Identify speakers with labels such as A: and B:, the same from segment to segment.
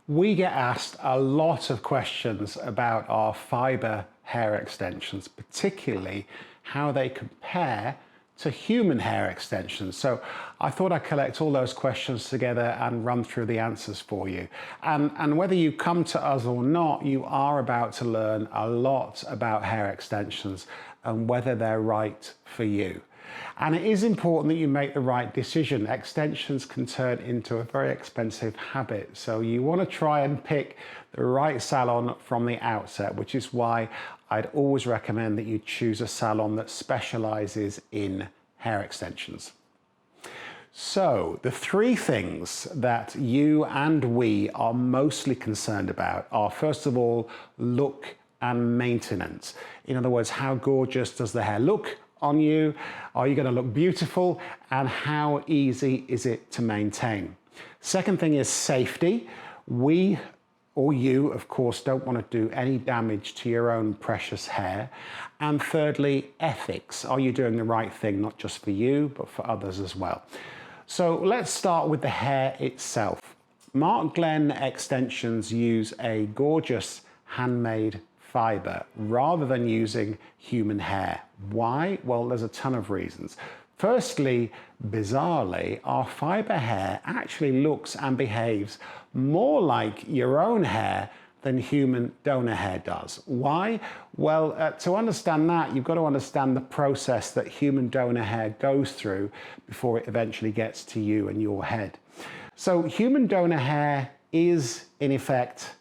A: We get asked a lot of questions about our fibre hair extensions, particularly how they compare to human hair extensions. So I thought I'd collect all those questions together and run through the answers for you. And whether you come to us or not, you are about to learn a lot about hair extensions and whether they're right for you. And it is important that you make the right decision. Extensions can turn into a very expensive habit. So you want to try and pick the right salon from the outset, which is why I'd always recommend that you choose a salon that specializes in hair extensions. So the three things that you and we are mostly concerned about are, first of all, look and maintenance. In other words, how gorgeous does the hair look on you? Are you going to look beautiful? And how easy is it to maintain? Second thing is safety. We, or you, of course, don't want to do any damage to your own precious hair. And thirdly, ethics. Are you doing the right thing, not just for you, but for others as well? So let's start with the hair itself. Mark Glenn extensions use a gorgeous handmade fibre rather than using human hair. Why? Well, there's a ton of reasons. Firstly, bizarrely, our fibre hair actually looks and behaves more like your own hair than human donor hair does. Why? Well, to understand that, you've got to understand the process that human donor hair goes through before it eventually gets to you and your head. So human donor hair is, in effect,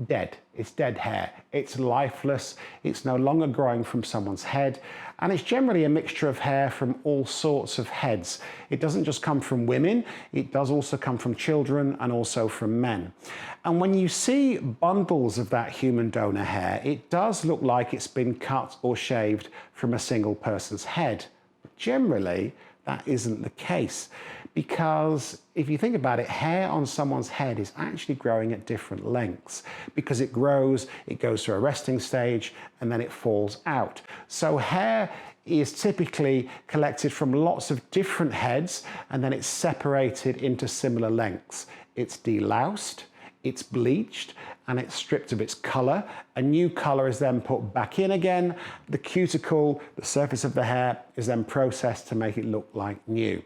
A: dead. It's dead hair. It's lifeless. It's no longer growing from someone's head. And it's generally a mixture of hair from all sorts of heads. It doesn't just come from women. It does also come from children and also from men. And when you see bundles of that human donor hair, it does look like it's been cut or shaved from a single person's head. But generally, that isn't the case. Because if you think about it, hair on someone's head is actually growing at different lengths. Because it grows, it goes through a resting stage, and then it falls out. So hair is typically collected from lots of different heads, and then it's separated into similar lengths. It's deloused, it's bleached, and it's stripped of its color. A new color is then put back in again. The cuticle, the surface of the hair, is then processed to make it look like new.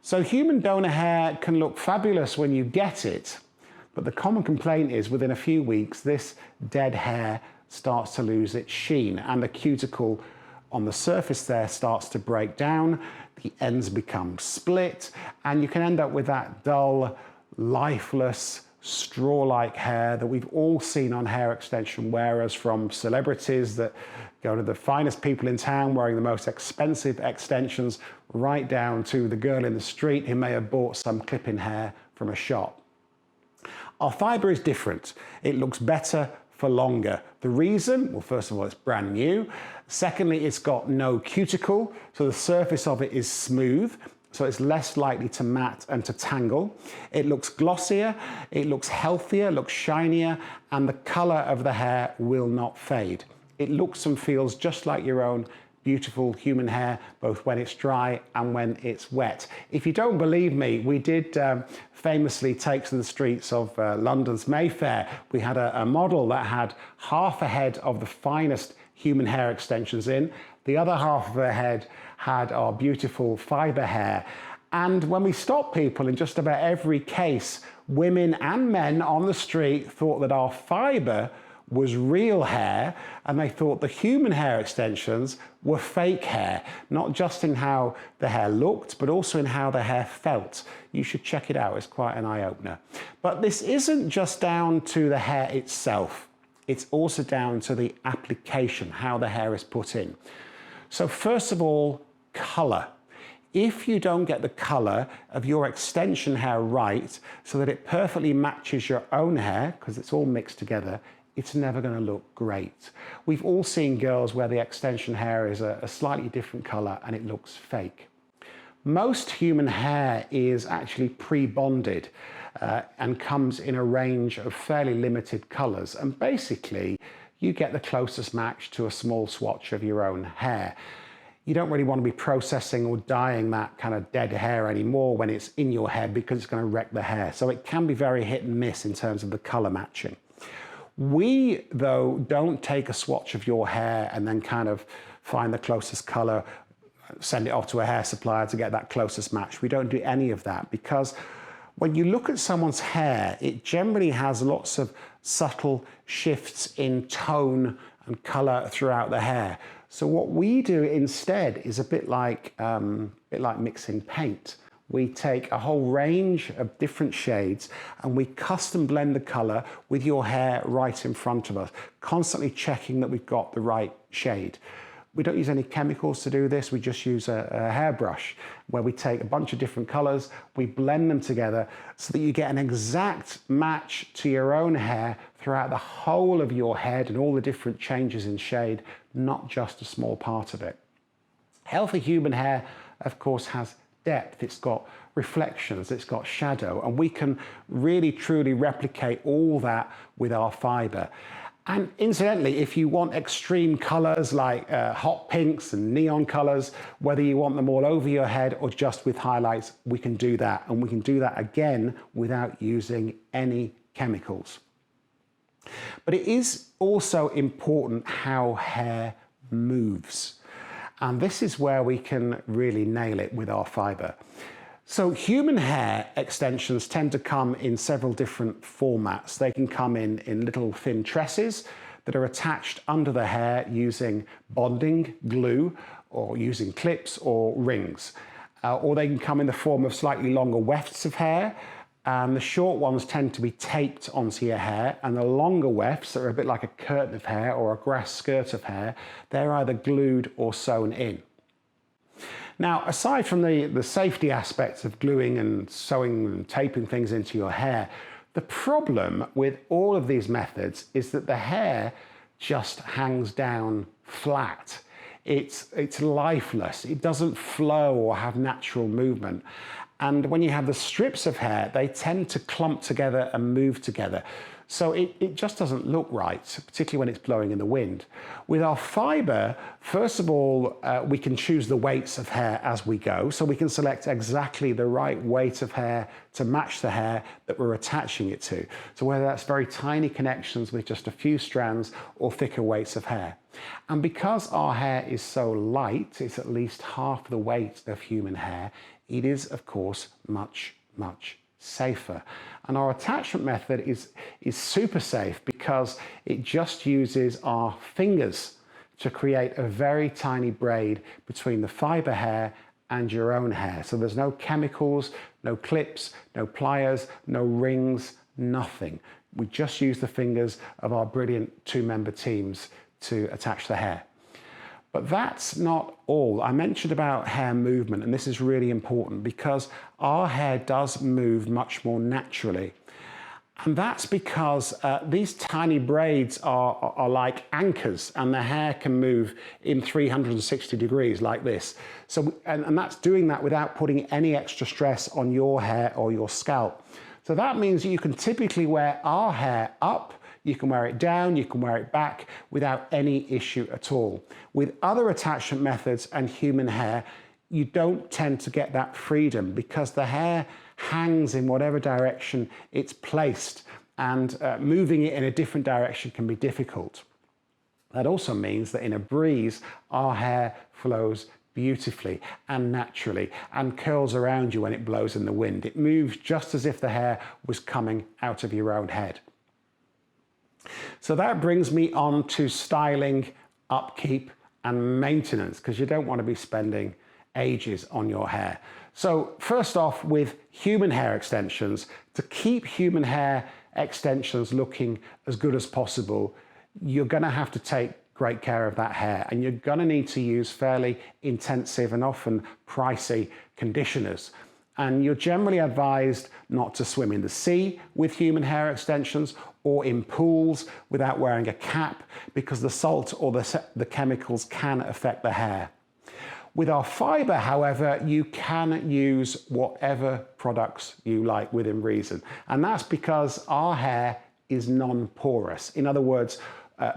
A: So human donor hair can look fabulous when you get it, but the common complaint is within a few weeks, this dead hair starts to lose its sheen and the cuticle on the surface there starts to break down, the ends become split, and you can end up with that dull, lifeless, straw-like hair that we've all seen on hair extension wearers, from celebrities that go to the finest people in town wearing the most expensive extensions, right down to the girl in the street who may have bought some clip-in hair from a shop. Our fibre is different. It looks better for longer. The reason? Well, first of all, it's brand new. Secondly, it's got no cuticle, so the surface of it is smooth, so it's less likely to mat and to tangle. It looks glossier, it looks healthier, looks shinier, and the color of the hair will not fade. It looks and feels just like your own beautiful human hair, both when it's dry and when it's wet. If you don't believe me, we did famously take to the streets of London's Mayfair. We had a model that had half a head of the finest human hair extensions in. The other half of her head had our beautiful fibre hair. And when we stopped people, in just about every case, women and men on the street thought that our fibre was real hair, and they thought the human hair extensions were fake hair, not just in how the hair looked, but also in how the hair felt. You should check it out, it's quite an eye-opener. But this isn't just down to the hair itself, it's also down to the application, how the hair is put in. So first of all, colour. If you don't get the colour of your extension hair right, so that it perfectly matches your own hair, because it's all mixed together, it's never going to look great. We've all seen girls where the extension hair is a slightly different colour and it looks fake. Most human hair is actually pre-bonded and comes in a range of fairly limited colours, and basically you get the closest match to a small swatch of your own hair. you don't really want to be processing or dyeing that kind of dead hair anymore when it's in your head, because it's going to wreck the hair. So it can be very hit and miss in terms of the color matching. We, though, don't take a swatch of your hair and then kind of find the closest color, send it off to a hair supplier to get that closest match. We don't do any of that, because when you look at someone's hair, it generally has lots of subtle shifts in tone and color throughout the hair. So what we do instead is a bit like mixing paint. We take a whole range of different shades and we custom blend the color with your hair right in front of us, constantly checking that we've got the right shade. We don't use any chemicals to do this. We just use a hairbrush where we take a bunch of different colors, we blend them together so that you get an exact match to your own hair throughout the whole of your head and all the different changes in shade, not just a small part of it. Healthy human hair, of course, has depth, it's got reflections, it's got shadow, and we can really truly replicate all that with our fibre. And incidentally, if you want extreme colours like hot pinks and neon colours, whether you want them all over your head or just with highlights, we can do that. And we can do that again without using any chemicals. But it is also important how hair moves. And this is where we can really nail it with our fibre. So human hair extensions tend to come in several different formats. They can come in little thin tresses that are attached under the hair using bonding, glue, or using clips or rings. Or they can come in the form of slightly longer wefts of hair. And the short ones tend to be taped onto your hair, and the longer wefts that are a bit like a curtain of hair or a grass skirt of hair, they're either glued or sewn in. Now, aside from the safety aspects of gluing and sewing and taping things into your hair, the problem with all of these methods is that the hair just hangs down flat. It's lifeless. It doesn't flow or have natural movement. And when you have the strips of hair, they tend to clump together and move together. So it just doesn't look right, particularly when it's blowing in the wind. With our fibre, first of all, we can choose the weights of hair as we go. So we can select exactly the right weight of hair to match the hair that we're attaching it to. So whether that's very tiny connections with just a few strands or thicker weights of hair. And because our hair is so light, it's at least half the weight of human hair, it is, of course, much, much safer. And our attachment method is super safe because it just uses our fingers to create a very tiny braid between the fibre hair and your own hair. So there's no chemicals, no clips, no pliers, no rings, nothing. We just use the fingers of our brilliant two-member teams to attach the hair. But that's not all. I mentioned about hair movement, and this is really important because our hair does move much more naturally. And that's because these tiny braids are like anchors, and the hair can move in 360 degrees like this. So, and that's doing that without putting any extra stress on your hair or your scalp. So that means you can typically wear our hair up, you can wear it down, you can wear it back without any issue at all. With other attachment methods and human hair, you don't tend to get that freedom because the hair hangs in whatever direction it's placed, and moving it in a different direction can be difficult. That also means that in a breeze, our hair flows beautifully and naturally and curls around you when it blows in the wind. It moves just as if the hair was coming out of your own head. So that brings me on to styling, upkeep, and maintenance, because you don't want to be spending ages on your hair. So first off, with human hair extensions, to keep human hair extensions looking as good as possible, you're going to have to take great care of that hair, and you're going to need to use fairly intensive and often pricey conditioners. And you're generally advised not to swim in the sea with human hair extensions or in pools without wearing a cap, because the salt or the chemicals can affect the hair. With our fibre, however, you can use whatever products you like within reason. And that's because our hair is non-porous. In other words,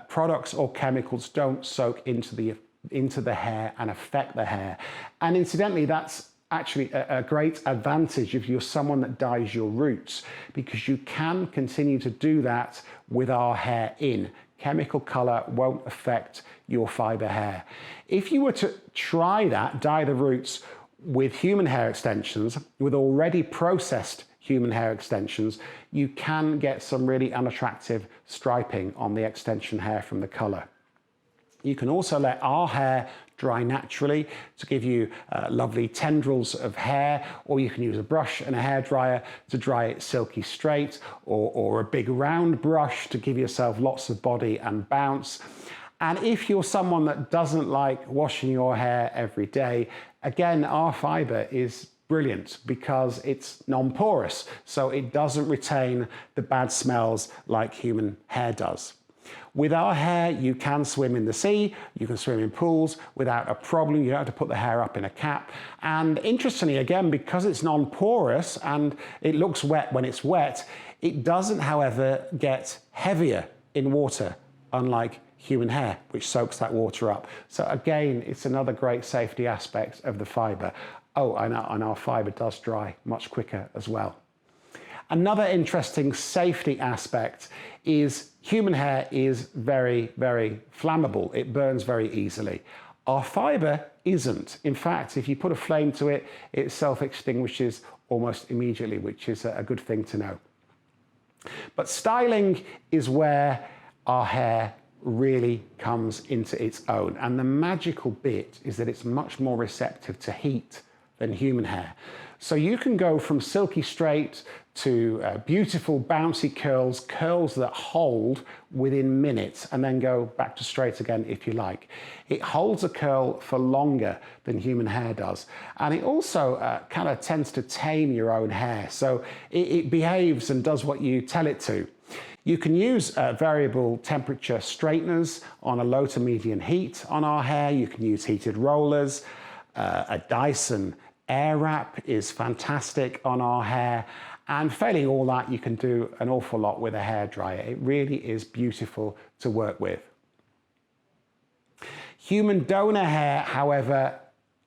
A: products or chemicals don't soak into the into the hair and affect the hair. And incidentally, that's actually a great advantage if you're someone that dyes your roots, because you can continue to do that with our hair in. Chemical color won't affect your fiber hair. If you were to try that, dye the roots with human hair extensions, with already processed human hair extensions, you can get some really unattractive striping on the extension hair from the color. You can also let our hair dry naturally to give you lovely tendrils of hair, or you can use a brush and a hairdryer to dry it silky straight, or a big round brush to give yourself lots of body and bounce. And if you're someone that doesn't like washing your hair every day, again, our fiber is brilliant because it's non-porous, so it doesn't retain the bad smells like human hair does. With our hair, you can swim in the sea, you can swim in pools without a problem. You don't have to put the hair up in a cap. And interestingly, again, because it's non-porous and it looks wet when it's wet, it doesn't, however, get heavier in water, unlike human hair, which soaks that water up. So again, it's another great safety aspect of the fiber. Oh, and our fiber does dry much quicker as well. Another interesting safety aspect is human hair is very, very flammable. It burns very easily. Our fiber isn't. In fact, if you put a flame to it, it self-extinguishes almost immediately, which is a good thing to know. But styling is where our hair really comes into its own. And the magical bit is that it's much more receptive to heat than human hair. So you can go from silky straight to beautiful bouncy curls, curls that hold within minutes, and then go back to straight again if you like. It holds a curl for longer than human hair does. And it also kind of tends to tame your own hair. So it behaves and does what you tell it to. You can use variable temperature straighteners on a low to medium heat on our hair. You can use heated rollers. A Dyson Airwrap is fantastic on our hair. And failing all that, you can do an awful lot with a hairdryer. It really is beautiful to work with. Human donor hair, however,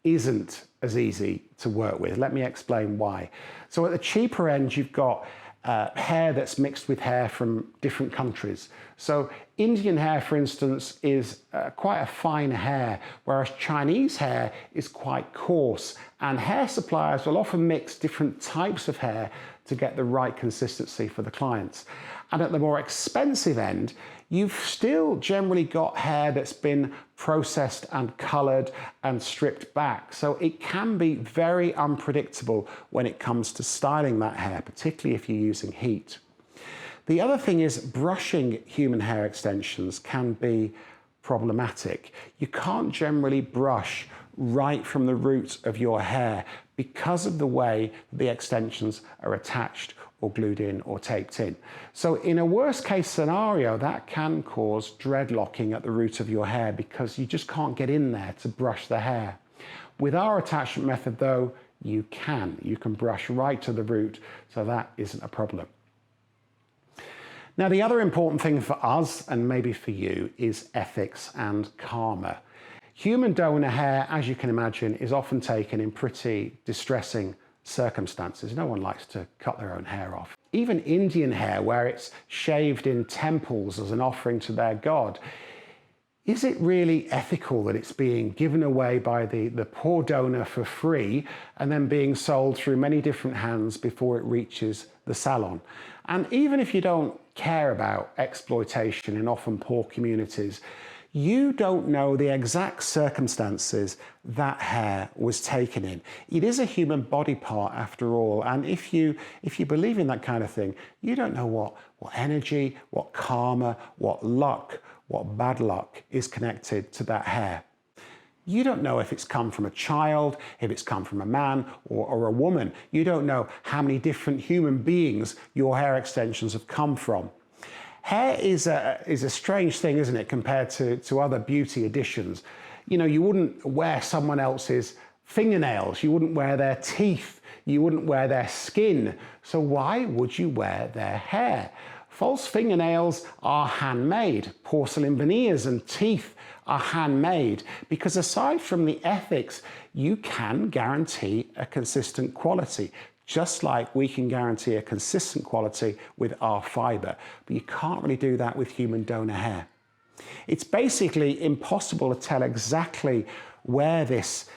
A: isn't as easy to work with. Let me explain why. So at the cheaper end, you've got hair that's mixed with hair from different countries. So Indian hair, for instance, is quite a fine hair, whereas Chinese hair is quite coarse. And hair suppliers will often mix different types of hair to get the right consistency for the clients. And at the more expensive end, you've still generally got hair that's been processed and colored and stripped back. So it can be very unpredictable when it comes to styling that hair, particularly if you're using heat. The other thing is brushing human hair extensions can be problematic. You can't generally brush right from the root of your hair because of the way the extensions are attached or glued in or taped in. So in a worst case scenario, that can cause dreadlocking at the root of your hair because you just can't get in there to brush the hair. With our attachment method though, you can brush right to the root, so that isn't a problem. Now, the other important thing for us, and maybe for you, is ethics and karma. Human donor hair, as you can imagine, is often taken in pretty distressing circumstances. No one likes to cut their own hair off. Even Indian hair, where it's shaved in temples as an offering to their god, is it really ethical that it's being given away by the poor donor for free and then being sold through many different hands before it reaches the salon? And even if you don't care about exploitation in often poor communities, you don't know the exact circumstances that hair was taken in. It is a human body part after all, and if you believe in that kind of thing, you don't know what energy, what karma, what luck, what bad luck is connected to that hair. You don't know if it's come from a child, if it's come from a man or a woman. You don't know how many different human beings your hair extensions have come from. Hair is a strange thing, isn't it, compared to other beauty additions. You know, you wouldn't wear someone else's fingernails, you wouldn't wear their teeth, you wouldn't wear their skin. So why would you wear their hair? False fingernails are handmade. Porcelain veneers and teeth are handmade because aside from the ethics, you can guarantee a consistent quality, just like we can guarantee a consistent quality with our fibre. But you can't really do that with human donor hair. It's basically impossible to tell exactly where this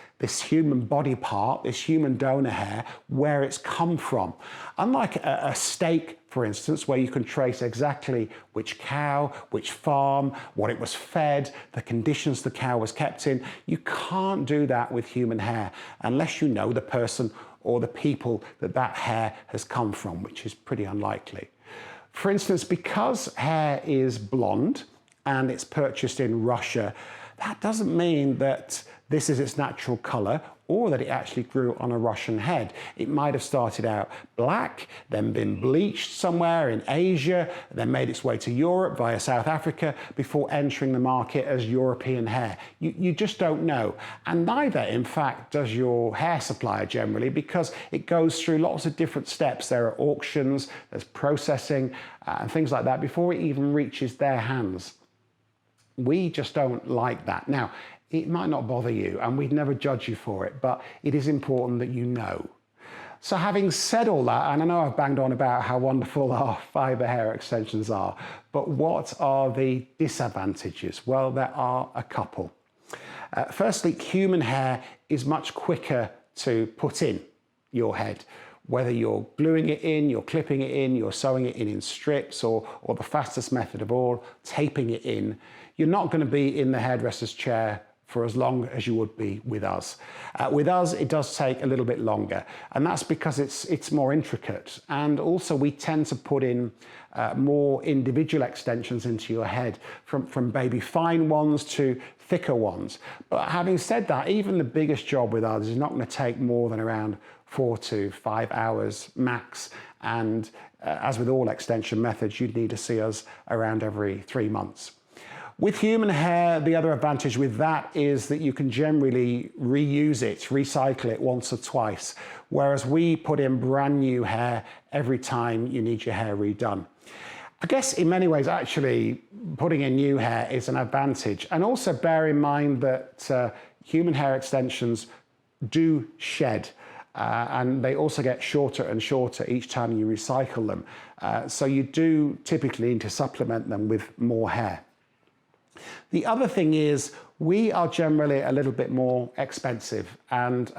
A: human body part, this human donor hair, where it's come from. Unlike a steak, for instance, where you can trace exactly which cow, which farm, what it was fed, the conditions the cow was kept in, you can't do that with human hair unless you know the person or the people that hair has come from, which is pretty unlikely. For instance, because hair is blonde and it's purchased in Russia, that doesn't mean that this is its natural colour or that it actually grew on a Russian head. It might have started out black, then been bleached somewhere in Asia, then made its way to Europe via South Africa before entering the market as European hair. You just don't know. And neither, in fact, does your hair supplier generally, because it goes through lots of different steps. There are auctions, there's processing, and things like that before it even reaches their hands. We just don't like that. Now, it might not bother you, and we'd never judge you for it, but it is important that you know. So having said all that, and I know I've banged on about how wonderful our fibre hair extensions are, but what are the disadvantages? Well, there are a couple. Firstly, human hair is much quicker to put in your head. Whether you're gluing it in, you're clipping it in, you're sewing it in strips, or the fastest method of all, taping it in, you're not going to be in the hairdresser's chair for as long as you would be with us. With us, it does take a little bit longer, and that's because it's more intricate. And also we tend to put in more individual extensions into your head, from baby fine ones to thicker ones. But having said that, even the biggest job with us is not going to take more than around 4 to 5 hours max. And as with all extension methods, you'd need to see us around every 3 months. With human hair, the other advantage with that is that you can generally reuse it, recycle it once or twice, whereas we put in brand new hair every time you need your hair redone. I guess in many ways, actually, putting in new hair is an advantage. And also bear in mind that human hair extensions do shed. And they also get shorter and shorter each time you recycle them. So you do typically need to supplement them with more hair. The other thing is we are generally a little bit more expensive, and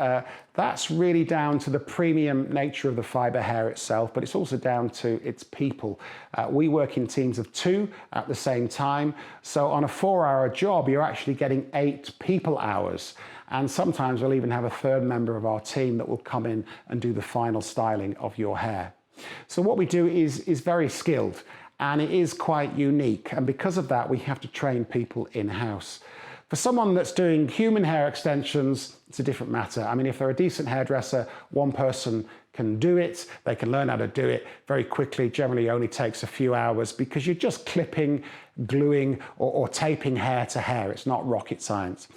A: that's really down to the premium nature of the fibre hair itself, but it's also down to its people. We work in teams of 2 at the same time, so on a 4-hour job you're actually getting 8 people hours, and sometimes we'll even have a third member of our team that will come in and do the final styling of your hair. So what we do is very skilled. And it is quite unique. And because of that, we have to train people in-house. For someone that's doing human hair extensions, it's a different matter. I mean, if they're a decent hairdresser, one person can do it. They can learn how to do it very quickly. Generally only takes a few hours because you're just clipping, gluing, or taping hair to hair. It's not rocket science.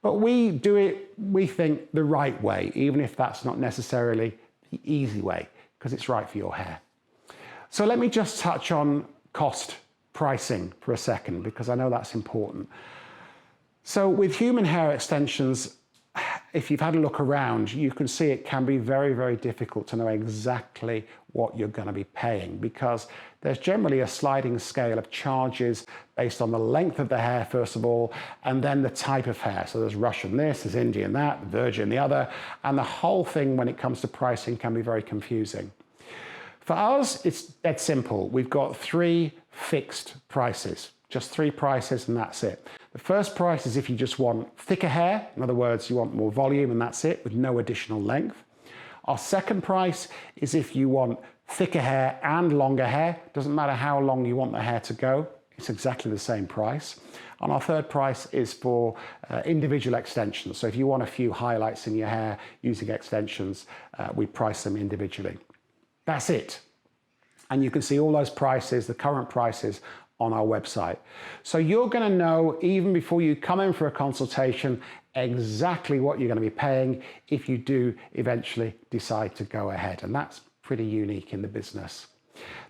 A: But we do it, we think, the right way, even if that's not necessarily the easy way, because it's right for your hair. So let me just touch on cost pricing for a second, because I know that's important. So with human hair extensions, if you've had a look around, you can see it can be very, very difficult to know exactly what you're going to be paying, because there's generally a sliding scale of charges based on the length of the hair, first of all, and then the type of hair. So there's Russian this, there's Indian that, Virgin the other, and the whole thing when it comes to pricing can be very confusing. For us, it's dead simple. We've got 3 fixed prices, just 3 prices and that's it. The first price is if you just want thicker hair. In other words, you want more volume and that's it, with no additional length. Our second price is if you want thicker hair and longer hair. Doesn't matter how long you want the hair to go, it's exactly the same price. And our third price is for individual extensions. So if you want a few highlights in your hair using extensions, we price them individually. That's it. And you can see all those prices, the current prices, on our website. So you're going to know, even before you come in for a consultation, exactly what you're going to be paying if you do eventually decide to go ahead. And that's pretty unique in the business.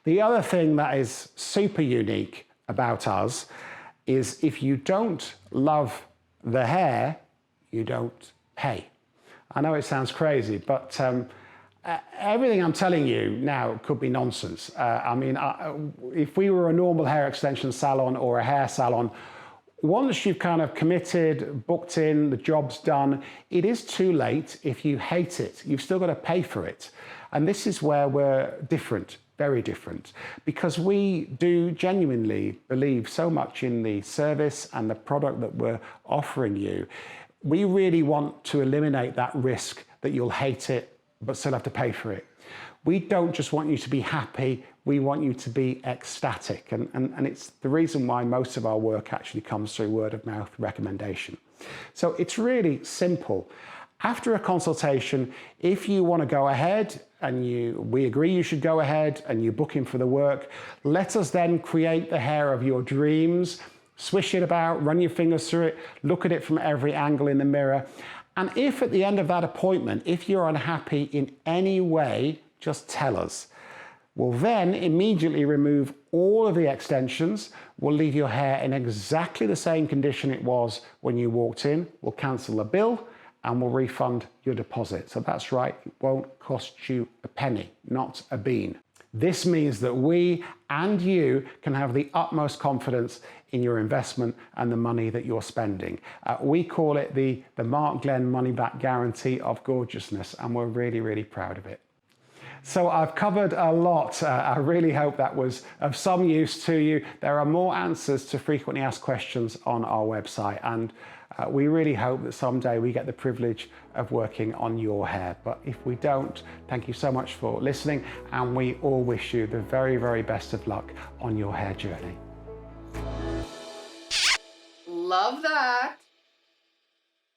A: The other thing that is super unique about us is if you don't love the hair, you don't pay. I know it sounds crazy, but everything I'm telling you now could be nonsense. If we were a normal hair extension salon or a hair salon, once you've kind of committed, booked in, the job's done, it is too late if you hate it. You've still got to pay for it. And this is where we're different, very different, because we do genuinely believe so much in the service and the product that we're offering you. We really want to eliminate that risk that you'll hate it, but still have to pay for it. We don't just want you to be happy, we want you to be ecstatic. And it's the reason why most of our work actually comes through word of mouth recommendation. So it's really simple. After a consultation, if you want to go ahead and we agree you should go ahead and you book in for the work, let us then create the hair of your dreams, swish it about, run your fingers through it, look at it from every angle in the mirror. And if at the end of that appointment, if you're unhappy in any way, just tell us. We'll then immediately remove all of the extensions. We'll leave your hair in exactly the same condition it was when you walked in. We'll cancel the bill and we'll refund your deposit. So that's right, it won't cost you a penny, not a bean. This means that we and you can have the utmost confidence in your investment and the money that you're spending. We call it the Mark Glenn money back guarantee of gorgeousness, and we're really, really proud of it. So I've covered a lot. I really hope that was of some use to you. There are more answers to frequently asked questions on our website, and we really hope that someday we get the privilege of working on your hair. But if we don't, thank you so much for listening, and we all wish you the very, very best of luck on your hair journey.
B: Love that.